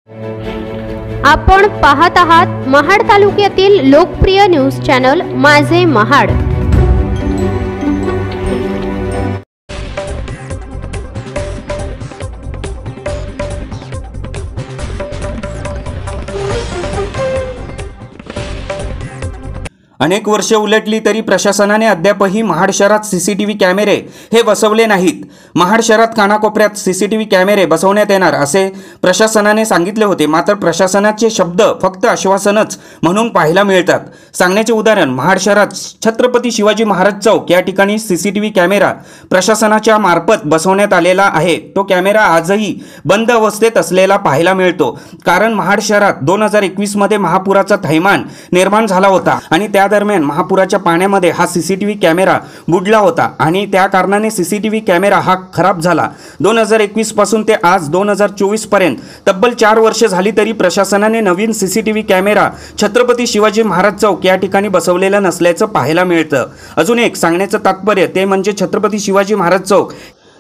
आपण पाहत आहात महाड तालुक्यातील लोकप्रिय न्यूज चॅनल माझे महाड। अनेक वर्षे उलटली तरी प्रशासनाने अद्यापही महाड शहरात सीसीटीव्ही कॅमेरे हे बसवले नाहीत। महाड शहरात कानाकोपऱ्यात सीसीटीव्ही कॅमेरे बसवण्यात येणार असे प्रशासनाने सांगितले होते, मात्र प्रशासनाचे शब्द फक्त आश्वासनच म्हणून पाहायला मिळतात। सांगण्याचे उदाहरण, महाड शहरात छत्रपती शिवाजी महाराज चौक या ठिकाणी सीसीटीव्ही कॅमेरा प्रशासनाच्या मार्फत बसवण्यात आलेला आहे। तो कॅमेरा आजही बंद अवस्थेत असलेला पाहायला मिळतो, कारण महाड शहरात 2021 मध्ये महापुराचा थैमान निर्माण झाला होता आणि त्या दरम्यान महापुराच्या पाण्यामध्ये हा सीसीटीव्ही कॅमेरा बुडला होता आणि त्या कारणाने सीसीटीव्ही कॅमेरा हा खराब झाला। 2021 पासून ते आज 2024 पर्यंत तब्बल 4 वर्षे झाली तरी प्रशासनाने नवीन सीसीटीव्ही कॅमेरा छत्रपती शिवाजी महाराज चौक या ठिकाणी बसवलेला नसल्याचं पाहायला मिळतं। अजून एक सांगण्याचं तात्पर्य ते म्हणजे छत्रपती शिवाजी महाराज चौक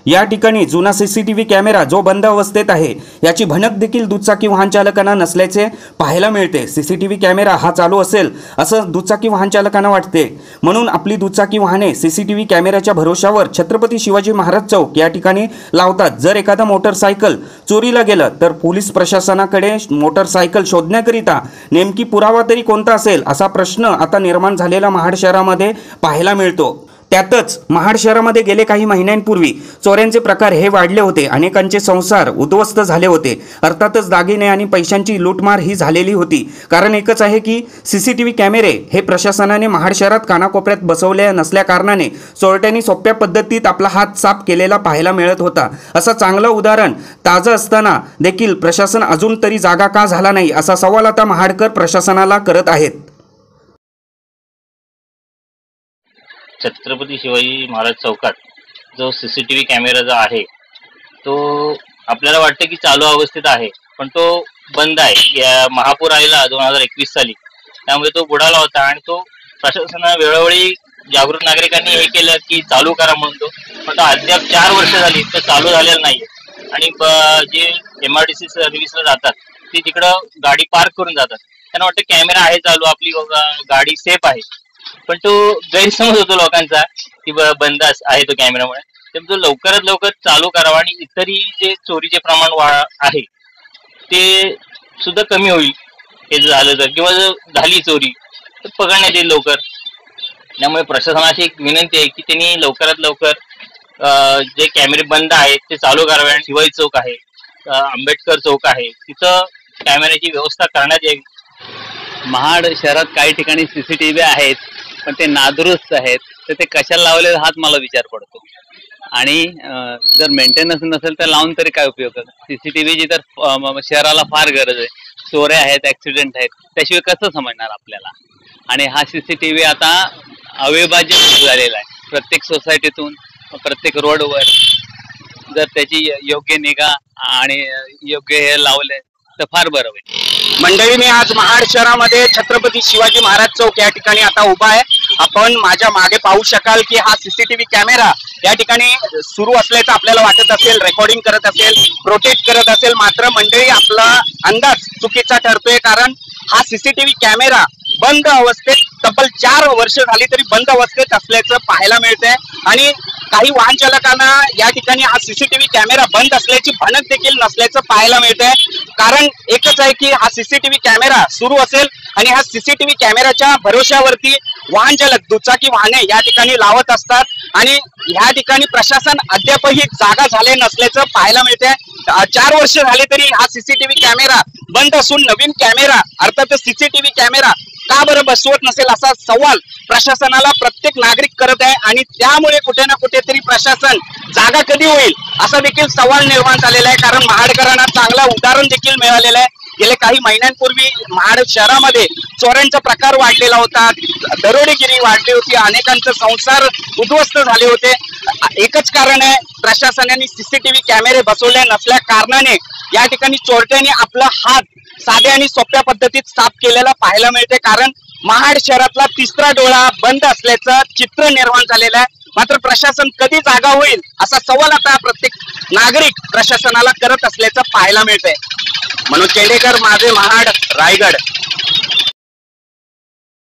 या ठिकाणी जुना सीसीटीव्ही कॅमेरा जो बंद अवस्थेत आहे याची भनक देखील दुचाकी वाहन चालकांना नसल्याचे पाहायला मिळते। सीसीटीव्ही कॅमेरा हा चालू असेल असं दुचाकी वाहन चालकांना वाटते, म्हणून आपली दुचाकी वाहने सीसीटीव्ही कॅमेऱ्याच्या भरोशावर छत्रपती शिवाजी महाराज चौक या ठिकाणी लावतात। जर एखादा मोटरसायकल चोरीला गेलं तर पोलीस प्रशासनाकडे मोटरसायकल शोधण्याकरिता नेमकी पुरावा तरी कोणता असेल असा प्रश्न आता निर्माण झालेला महाड शहरामध्ये पाहायला मिळतो। त्यातच महाड शहरामध्ये गेले काही महिन्यांपूर्वी चोऱ्यांचे प्रकार हे वाढले होते, अनेकांचे संसार उद्ध्वस्त झाले होते। अर्थातच दागिने आणि पैशांची लूटमार ही झालेली होती। कारण एकच आहे की सीसीटीव्ही कॅमेरे हे प्रशासनाने महाड शहरात कानाकोपऱ्यात बसवले नसल्या कारणाने चोरट्यांनी सोप्या पद्धतीत आपला हात साफ केलेला पाहायला मिळत होता। असं चांगलं उदाहरण ताजं असताना देखील प्रशासन अजून तरी जागा का झाला नाही असा सवाल आता महाडकर प्रशासनाला करत आहेत। छत्रपती शिवाजी महाराज चौकात जो सीसीटीव्ही कॅमेरा जो आहे तो आपल्याला वाटतं की चालू अवस्थेत आहे, पण तो बंद आहे। या महापूर आलेला 2021 साली, त्यामुळे तो बुडाला होता आणि तो प्रशासनाने वेळोवेळी जागृत नागरिकांनी हे केलं की चालू करा म्हणून तो, पण तो अद्याप 4 वर्ष झाली तो चालू झालेला नाहीये। आणि जे MRTC सर्व्हिसला जातात ते तिकडं गाडी पार्क करून जातात, त्यांना वाटतं कॅमेरा आहे चालू, आपली गाडी सेफ आहे, पण तो गैरसमज होतो लोकांचा की बंद आहे तो कॅमेरामुळे। तर तो लवकरात लवकर चालू करावा आणि इतरही जे चोरीचे प्रमाण आहे ते सुद्धा कमी होईल हे झालं तर, किंवा जर झाली चोरी तर पकडण्यात येईल लवकर। त्यामुळे प्रशासनाची एक विनंती आहे की त्यांनी लवकरात लवकर जे कॅमेरे बंद आहेत ते चालू करावे आणि शिवाजी चौक आहे, आंबेडकर चौक आहे, तिथं कॅमेऱ्याची व्यवस्था करण्यात यावी। महाड शहरात काही ठिकाणी सीसीटीव्ही आहेत, पण ते नादुरुस्त आहेत, तर ते कशाला लावले हाच मला विचार पडतो। आणि जर मेंटेनन्स नसेल तर लावून तरी काय उपयोग। सीसीटीव्हीची तर शहराला फार गरज आहे, चोऱ्या आहेत, ऍक्सिडेंट आहेत, त्याशिवाय कसं समजणार आपल्याला। आणि हा सीसीटीव्ही आता अविभाज्य झालेला आहे, प्रत्येक सोसायटीतून प्रत्येक रोडवर जर त्याची योग्य निगा आणि योग्य हे लावले तर फार बरं होईल। मंडळी, मी आज महाड शहरामध्ये छत्रपती शिवाजी महाराज चौक या ठिकाणी आता उभा आहे। आपण माझ्या मागे पाहू शकाल की हा सीसीटीव्ही कॅमेरा या ठिकाणी सुरू असल्याचं आपल्याला वाटत असेल, रेकॉर्डिंग करत असेल, प्रोटेक्ट करत असेल, मात्र मंडळी आपला अंदाज चुकीचा ठरतोय, कारण हा सीसीटीव्ही कॅमेरा बंद अवस्थेत तब्बल 4 वर्ष झाली तरी बंद अवस्थेत असल्याचं पाहायला मिळतंय। आणि काही वाहन चालकांना या ठिकाणी हा सीसीटीव्ही कॅमेरा बंद असल्याची भनक देखील नसल्याचं पाहायला मिळतंय। कारण एकच आहे की हा सीसीटीव्ही कॅमेरा सुरू असेल आणि हा सीसीटीव्ही कॅमेराच्या भरोश्यावरती वाहन चालक दुचाकी वाहने या ठिकाणी लावत असतात आणि या ठिकाणी प्रशासन अद्यापही जागा झाले नसल्याचं पाहायला मिळतंय। 4 वर्ष झाले तरी हा सीसीटीव्ही कॅमेरा बंद असून नवीन कॅमेरा अर्थात सीसीटीव्ही कॅमेरा का बरं बसवत नसेल असा सवाल प्रशासनाला प्रत्येक नागरिक करत आहे। आणि त्यामुळे कुठे ना कुठेतरी प्रशासन जागा कधी होईल असा देखील सवाल निर्माण झालेला आहे। कारण महाडकरांना चांगला उदाहरण देखील मिळालेलं आहे। गेले काही महिन्यांपूर्वी महाड शहरामध्ये चोऱ्यांचा प्रकार वाढलेला होता, दरोडेगिरी वाढली होती, अनेकांचे संसार उद्ध्वस्त झाले होते। एकच कारण आहे, प्रशासनाने सीसीटीव्ही कॅमेरे बसवले नसल्या कारणाने या ठिकाणी चोरट्यांनी आपला हात साध्या आणि सोप्या पद्धतीत साफ केलेला पाहायला मिळते। कारण महाड शहरातला तिसरा डोळा बंद असल्याचं चित्र निर्माण झालेलं आहे। मात्र प्रशासन कधी जागा होईल असा सवाल आता प्रत्येक नागरिक प्रशासनाला करत असल्याचं पाहायला मिळतंय। मनोज चेंडेकर, माझे महाड, रायगड।